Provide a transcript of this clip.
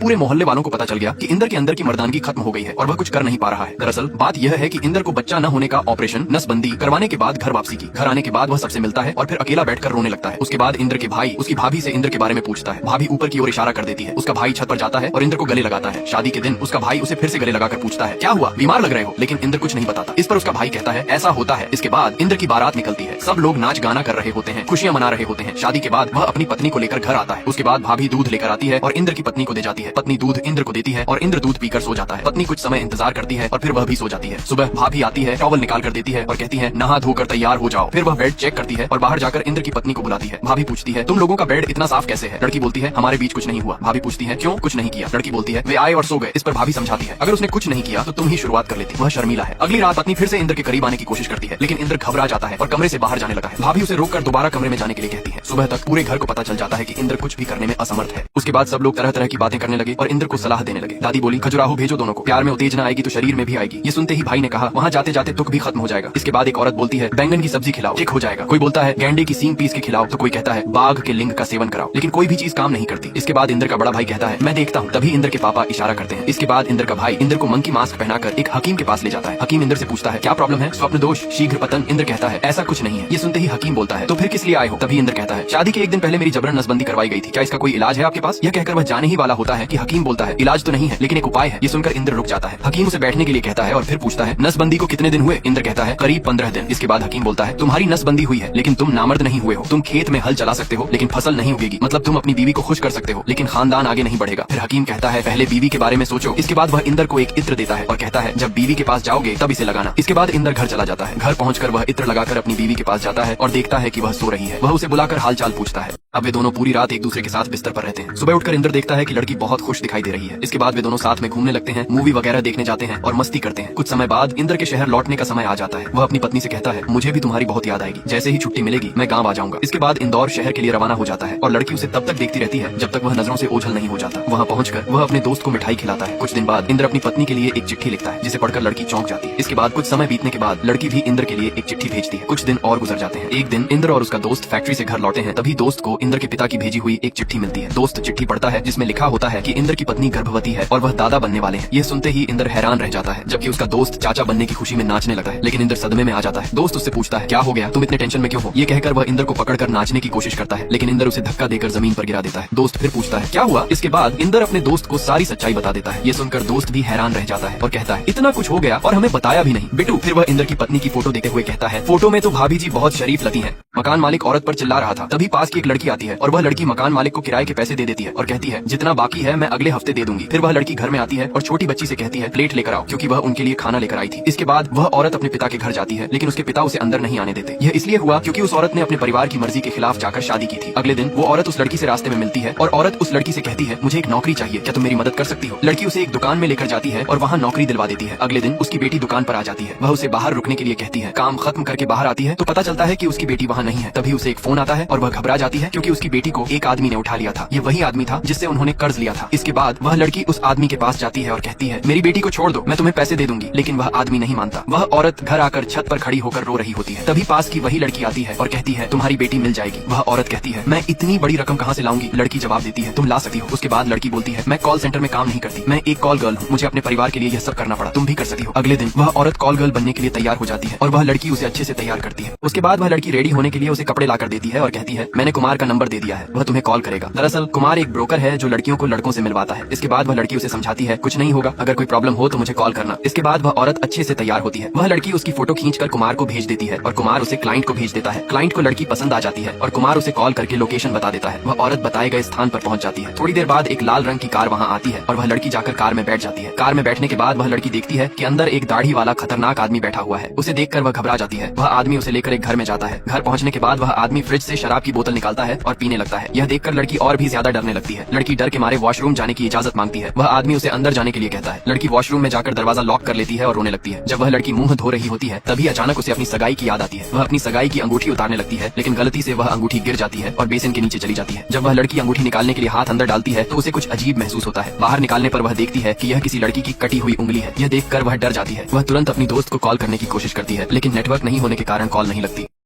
पूरे मोहल्ले वालों को पता चल गया कि इंदर के अंदर की मर्दानगी खत्म हो गई है और वह कुछ कर नहीं पा रहा है। दरअसल बात यह है कि इंदर को बच्चा न होने का ऑपरेशन नसबंदी करवाने के बाद घर वापसी की। घर आने के बाद वह सबसे मिलता है और फिर अकेला बैठकर रोने लगता है। उसके बाद इंदर के भाई उसकी भाभी से इंदर के बारे में पूछता है। भाभी ऊपर की ओर इशारा कर देती है। उसका भाई छत पर जाता है और इंदर को गले लगाता है। शादी के दिन उसका भाई उसे फिर से गले लगाकर पूछता है, क्या हुआ, बीमार लग रहे हो? लेकिन इंदर कुछ नहीं बताता। इस पर उसका भाई कहता है, ऐसा होता है। इसके बाद इंदर की बारात निकलती है। सब लोग नाच गाना कर रहे होते हैं, खुशियां मना रहे होते हैं। शादी के बाद वह अपनी पत्नी को लेकर घर आता है। उसके बाद भाभी दूध लेकर आती है और इंदर की पत्नी को दे जाती है। पत्नी दूध इंदर को देती है और इंदर दूध पीकर सो जाता है। पत्नी कुछ समय इंतजार करती है और फिर वह भी सो जाती है। सुबह भाभी आती है, टॉवल निकाल कर देती है और कहती है, नहा धोकर तैयार हो जाओ। फिर वह बेड चेक करती है और बाहर जाकर इंदर की पत्नी को बुलाती है। भाभी पूछती है, तुम लोगों का बेड इतना साफ कैसे है? लड़की बोलती है, हमारे बीच कुछ नहीं हुआ। भाभी पूछती है, क्यों कुछ नहीं किया? लड़की बोलती है, वे आए और सो गए। इस पर भाभी समझाती है, अगर उसने कुछ नहीं किया तो तुम ही शुरुआत कर लेती। वह शर्मिला है। अगली रात पत्नी फिर से इंदर के करीब आने की कोशिश करती है, लेकिन इंदर घबरा जाता है और कमरे से बाहर जाने लगा है। भाभी उसे रोककर दोबारा कमरे में जाने के लिए कहती है। सुबह तक पूरे घर को पता चल जाता है कि इंदर कुछ भी करने में असमर्थ है। उसके बाद सब लोग तरह तरह की बातें करने लगे और इंदर को सलाह देने लगे। दादी बोली, खजुराहो भेजो दोनों को, प्यार में उत्तेजना आएगी तो शरीर में भी आएगी। ये सुनते ही भाई ने कहा, वहाँ जाते जाते तुक भी खत्म हो जाएगा। इसके बाद एक औरत बोलती है, बैंगन की सब्जी खिलाओ, ठीक हो जाएगा। कोई बोलता है, गेंडे की सींग पीस के खिलाओ, तो कोई कहता है, बाघ के लिंग का सेवन कराओ। लेकिन कोई भी चीज काम नहीं करती। इसके बाद इंदर का बड़ा भाई कहता है, मैं देखता हूँ। तभी इंदर के पापा इशारा करते हैं। इसके बाद इंदर का भाई इंदर को मंकी मास्क पहनाकर एक हकीम के पास ले जाता है। हकीम इंदर से पूछता है, क्या प्रॉब्लम है? स्वप्न दोष, शीघ्र पतन। इंदर कहता है, ऐसा कुछ नहीं है। ये सुनते ही हकीम बोलता है, तो फिर किस लिए आए हो? तभी इंदर कहता है, शादी के एक दिन पहले मेरी जबरन नसबंदी करवाई गई थी, क्या इसका कोई इलाज है आपके पास? यह कहकर वह जाने ही वाला होता है कि हकीम बोलता है, इलाज तो नहीं है लेकिन एक उपाय है। ये सुनकर इंदर रुक जाता है। हकीम उसे बैठने के लिए कहता है और फिर पूछता है, नसबंदी को कितने दिन हुए? इंदर कहता है, करीब 15 दिन। इसके बाद हकीम बोलता है, तुम्हारी नसबंदी हुई है लेकिन तुम नामर्द नहीं हुए हो। तुम खेत में हल चला सकते हो लेकिन फसल नहीं उगेगी। मतलब तुम अपनी बीवी को खुश कर सकते हो लेकिन खानदान आगे नहीं बढ़ेगा। फिर हकीम कहता है, पहले बीवी के बारे में सोचो। इसके बाद वह इंदर को एक इत्र देता है और कहता है, जब बीवी के पास जाओगे तब इसे लगाना। इसके बाद इंदर घर चला जाता है। घर पहुंचकर वह इत्र लगाकर अपनी बीवी के पास जाता है और देखता है कि वह सो रही है। वह उसे बुलाकर हाल चाल पूछता है। अब वे दोनों पूरी रात एक दूसरे के साथ बिस्तर पर रहते हैं। सुबह उठकर इंदर देखता है कि लड़की बहुत खुश दिखाई दे रही है। इसके बाद वे दोनों साथ में घूमने लगते हैं, मूवी वगैरह देखने जाते हैं और मस्ती करते हैं। कुछ समय बाद इंदर के शहर लौटने का समय आ जाता है। वह अपनी पत्नी से कहता है, मुझे भी तुम्हारी बहुत याद आएगी। जैसे ही छुट्टी मिलेगी मैं गाँव आ जाऊंगा। इसके बाद इंदौर शहर के लिए रवाना हो जाता है और लड़की उसे तब तक देखती रहती है जब तक वह नजरों से ओझल नहीं हो जाता। वहाँ पहुंचकर वह अपने दोस्त को मिठाई खिलाता है। कुछ दिन बाद इंदर अपनी पत्नी के लिए एक चिट्ठी लिखता है जिसे पढ़कर लड़की चौंक जाती है। इसके बाद कुछ समय बीतने के बाद लड़की भी इंदर के लिए एक चिट्ठी भेजती है। कुछ दिन और गुजर जाते हैं। एक दिन इंदर और उसका दोस्त फैक्ट्री से घर लौटे हैं। तभी दोस्त को इंदर के पिता की भेजी हुई एक चिट्ठी मिलती है। दोस्त चिट्ठी पढ़ता है जिसमें लिखा होता है कि इंदर की पत्नी गर्भवती है और वह दादा बनने वाले हैं। यह सुनते ही इंदर हैरान रह जाता है, जबकि उसका दोस्त चाचा बनने की खुशी में नाचने लगता है। लेकिन इंदर सदमे में आ जाता है। दोस्त उससे पूछता है, क्या हो गया, तुम इतने टेंशन में क्यों हो? ये कहकर वह इंदर को पकड़कर नाचने की कोशिश करता है, लेकिन इंदर उसे धक्का देकर जमीन पर गिरा देता है। दोस्त फिर पूछता है, क्या हुआ? इसके बाद इंदर अपने दोस्त को सारी सच्चाई बता देता है। ये सुनकर दोस्त भी हैरान रह जाता है और कहता है, इतना कुछ हो गया और हमें बताया भी नहीं बिटू। फिर वह इंदर की पत्नी की फोटो देखते हुए कहता है, फोटो में तो भाभी जी बहुत शरीफ लगी है। मकान मालिक औरत पर चिल्ला रहा था। तभी पास की एक लड़की आती है और वह लड़की मकान मालिक को किराए के पैसे दे देती है और कहती है, जितना बाकी है मैं अगले हफ्ते दे दूंगी। फिर वह लड़की घर में आती है और छोटी बच्ची से कहती है, प्लेट लेकर आओ, क्योंकि वह उनके लिए खाना लेकर आई थी। इसके बाद वह औरत अपने पिता के घर जाती है, लेकिन उसके पिता उसे अंदर नहीं आने देते। यह इसलिए हुआ क्योंकि उस औरत ने अपने परिवार की मर्जी के खिलाफ जाकर शादी की थी। अगले दिन वो औरत उस लड़की से रास्ते में मिलती है और औरत उस लड़की से कहती है, मुझे एक नौकरी चाहिए, क्या तुम मेरी मदद कर सकती हो? लड़की उसे एक दुकान में लेकर जाती है और वहाँ नौकरी दिलवा देती है। अगले दिन उसकी बेटी दुकान पर आ जाती है। वह उसे बाहर रुकने के लिए कहती है। काम खत्म करके बाहर आती है तो पता चलता है कि उसकी बेटी वहाँ नहीं है। तभी उसे एक फोन आता है और वह घबरा जाती है क्योंकि उसकी बेटी को एक आदमी ने उठा लिया था। ये वही आदमी था जिससे उन्होंने कर्ज लिया था। इसके बाद वह लड़की उस आदमी के पास जाती है और कहती है, मेरी बेटी को छोड़ दो, मैं तुम्हें पैसे दे दूंगी। लेकिन वह आदमी नहीं मानता। वह औरत घर आकर छत पर खड़ी होकर रो रही होती है। तभी पास की वही लड़की आती है और कहती है, तुम्हारी बेटी मिल जाएगी। वह औरत कहती है, मैं इतनी बड़ी रकम कहाँ से लाऊंगी? लड़की जवाब देती है, तुम ला सकती हो। उसके बाद लड़की बोलती है, मैं कॉल सेंटर में काम नहीं करती, मैं एक कॉल गर्ल हूँ, मुझे अपने परिवार के लिए यह सब करना पड़ा, तुम भी कर सकती हो। अगले दिन वह औरत कॉल गर्ल बनने के लिए तैयार हो जाती है और वह लड़की उसे अच्छे से तैयार करती है। उसके बाद वह लड़की रेडी होने के लिए उसे कपड़े लाकर देती है और कहती है, मैंने कुमार का नंबर दे दिया है, वह तुम्हें कॉल करेगा। दरअसल कुमार एक ब्रोकर है जो लड़कियों को लड़कों से मिलवाता है। इसके बाद वह लड़की उसे समझाती है, कुछ नहीं होगा, अगर कोई प्रॉब्लम हो तो मुझे कॉल करना। इसके बाद वह औरत अच्छे से तैयार होती है। वह लड़की उसकी फोटो खींचकर कुमार को भेज देती है और कुमार उसे क्लाइंट को भेज देता है। क्लाइंट को लड़की पसंद आ जाती है और कुमार उसे कॉल करके लोकेशन बता देता है। वह औरत बताए गए स्थान पर पहुंच जाती है। थोड़ी देर बाद एक लाल रंग की कार वहां आती है और वह लड़की जाकर कार में बैठ जाती है। कार में बैठने के बाद वह लड़की देखती है कि अंदर एक दाढ़ी वाला खतरनाक आदमी बैठा हुआ है। उसे देखकर वह घबरा जाती है। वह आदमी उसे लेकर एक घर में जाता है। घर पहुंचने के बाद वह आदमी फ्रिज से शराब की बोतल निकालता है और पीने लगता है। यह देखकर लड़की और भी ज्यादा डरने लगती है। लड़की डर के मारे वॉशरूम जाने की इजाजत मांगती है। वह आदमी उसे अंदर जाने के लिए कहता है। लड़की वॉशरूम में जाकर दरवाजा लॉक कर लेती है और रोने लगती है। जब वह लड़की मुंह धो रही होती है तभी अचानक उसे अपनी सगाई की याद आती है। वह अपनी सगाई की अंगूठी उतारने लगती है, लेकिन गलती से वह अंगूठी गिर जाती है और बेसिन के नीचे चली जाती है। जब वह लड़की अंगूठी निकालने के लिए हाथ अंदर डालती है तो उसे कुछ अजीब महसूस होता है। बाहर निकालने पर वह देखती है कि यह किसी लड़की की कटी हुई उंगली है। यह देखकर वह डर जाती है। वह तुरंत अपनी दोस्त को कॉल करने की कोशिश करती है, लेकिन नेटवर्क नहीं होने के कारण कॉल नहीं लगती।